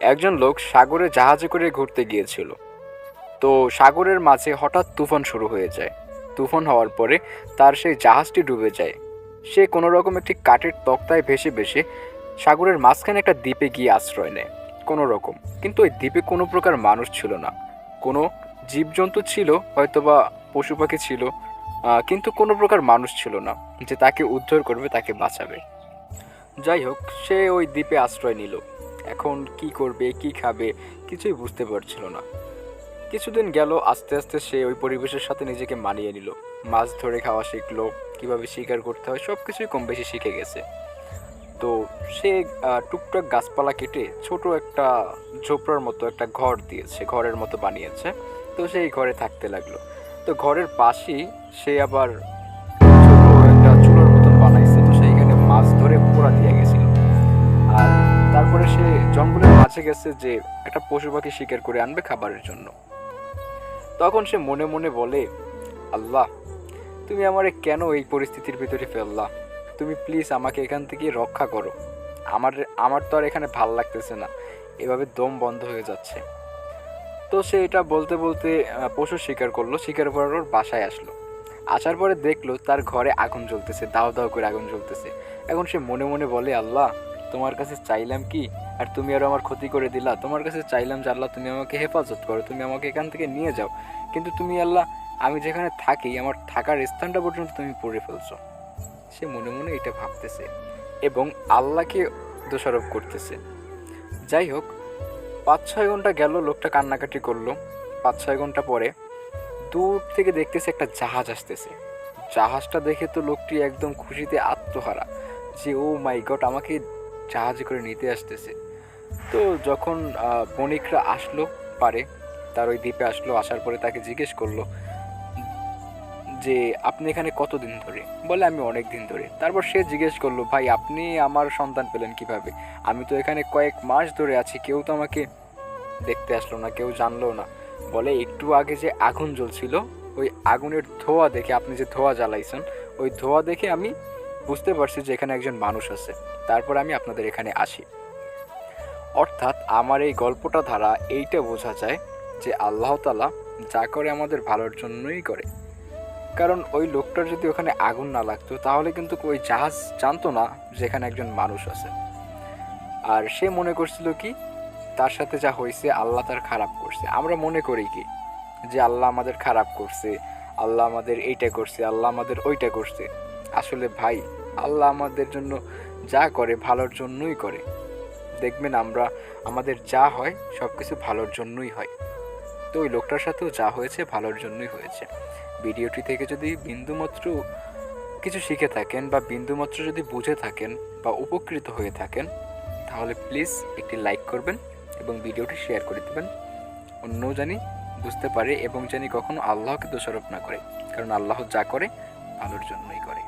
একজন লোক সাগরে জাহাজে করে ঘুরতে গিয়েছিল। তো সাগরের মাঝে হঠাৎ তুফান শুরু হয়ে যায়। তুফান হওয়ার পরে তার সেই জাহাজটি ডুবে যায়। সে কোনো রকম একটি কাঠের তক্তায় ভেসে ভেসে সাগরের মাঝখানে একটা দ্বীপে গিয়ে আশ্রয় নেয় কোনো রকম। কিন্তু ওই দ্বীপে কোনো প্রকার মানুষ ছিল না, কোনো জীবজন্তু ছিল, হয়তোবা পশু পাখি ছিল, কিন্তু কোনো প্রকার মানুষ ছিল না যে তাকে উদ্ধার করবে, তাকে বাঁচাবে। যাই হোক, সে ওই দ্বীপে আশ্রয় নিল। এখন কি করবে, কি খাবে, কিছুই বুঝতে পারছিল না। কিছুদিন গেল, আস্তে আস্তে সে ওই পরিবেশের সাথে নিজেকে মানিয়ে নিল। মাছ ধরে খাওয়া শিখলো, কিভাবে শিকার করতে হয় সব কিছুই কম বেশি শিখে গেছে। তো সে টুকটাক গাছপালা কেটে ছোট একটা ঝোপড়ার মতো একটা ঘর দিয়েছে, ঘরের মতো বানিয়েছে। তো সেই ঘরে থাকতে লাগলো। তো ঘরের পাশেই সে আবার ছোট একটা চুলার মতন বানাইছে, তো সেইখানে মাছ ধরে পোড়া দিয়ে গেছিল। আর তারপরে সে জঙ্গলের মাঝে গেছে যে একটা পশু পাখি শিকার করে আনবে খাবারের জন্য। তখন সে মনে মনে বলে, আল্লাহ, তুমি আমারে কেন এই পরিস্থিতির ভিতরে ফেললা? তুমি প্লিজ আমাকে এখান থেকে রক্ষা করো। আমার আমার তো আর এখানে ভাল লাগতেছে না, এভাবে দম বন্ধ হয়ে যাচ্ছে। তো সে এটা বলতে বলতে পশু শিকার করলো, শিকার করার ওর বাসায় আসলো। আসার পরে দেখলো তার ঘরে আগুন জ্বলতেছে, দাও দাও করে আগুন জ্বলতেছে। এখন সে মনে মনে বলে, আল্লাহ, তোমার কাছে চাইলাম কি, আর তুমি আরো আমার ক্ষতি করে দিলা। তোমার কাছে চাইলাম যে আল্লাহ তুমি আমাকে হেফাজত করো, তুমি আমাকে এখান থেকে নিয়ে যাও, কিন্তু তুমি আল্লাহ, আমি যেখানে থাকি আমার থাকার স্থানটা পর্যন্ত তুমি পড়ে ফেলছো। সে মনে মনে এটা ভাবতেছে এবং আল্লাহকে দোষারোপ করতেছে। যাই হোক, 5-6 ঘন্টা গেল, লোকটা কান্নাকাটি করলো। 5-6 ঘন্টা পরে দূর থেকে দেখতেছে একটা জাহাজ আসতেছে। জাহাজটা দেখে তো লোকটি একদম খুশিতে আত্মহারা, যে ও মাই গড, আমাকে জাহাজে করে নিতে আসতেছে। তো যখন বণিকরা আসলো পারে, তার ওই দ্বীপে আসলো, আসার পরে তাকে জিজ্ঞেস করলো যে আপনি এখানে কতদিন ধরে? বলে আমি অনেক দিন ধরে। তারপর সে জিজ্ঞেস করলো, ভাই আপনি আমার সন্তান পেলেন কিভাবে? আমি তো এখানে কয়েক মাস ধরে আছি, কেউ তো আমাকে দেখতে আসলো না, কেউ জানলো না। বলে একটু আগে যে আগুন জ্বলছিল, ওই আগুনের ধোঁয়া দেখে, আপনি যে ধোঁয়া জ্বালাইছেন, ওই ধোঁয়া দেখে আমি বুঝতে পারছি যে এখানে একজন মানুষ আছে, তারপর আমি আপনাদের এখানে আসি। অর্থাৎ আমার এই গল্পটা দ্বারা এইটা বোঝা যায় যে আল্লাহ তাআলা যা করে আমাদের ভালোর জন্যই করে। কারণ ওই লোকটার যদি ওখানে আগুন না লাগতো তাহলে কিন্তু ওই জাহাজ জানতো না যে এখানে একজন মানুষ আছে। আর সে মনে করছিল কি, তার সাথে যা হয়েছে আল্লাহ তার খারাপ করছে। আমরা মনে করি কি যে আল্লাহ আমাদের খারাপ করছে, আল্লাহ আমাদের এইটা করছে, আল্লাহ আমাদের ওইটা করছে। আসলে ভাই, আল্লাহ আমাদের জন্য যা করে ভালোর জন্যই করে। দেখবেন আমরা, আমাদের যা হয় সব কিছু ভালোর জন্যই হয়। তো ওই লোকটার সাথেও যা হয়েছে ভালোর জন্যই হয়েছে। ভিডিওটি থেকে যদি বিন্দুমাত্র কিছু শিখে থাকেন বা বিন্দুমাত্র যদি বুঝে থাকেন বা উপকৃত হয়ে থাকেন, তাহলে প্লিজ একটি লাইক করবেন এবং ভিডিওটি শেয়ার করে দেবেন। অন্য জানি বুঝতে পারে এবং জানি কখনো আল্লাহকে দোষারোপ না করে, কারণ আল্লাহ যা করে ভালোর জন্যই করে।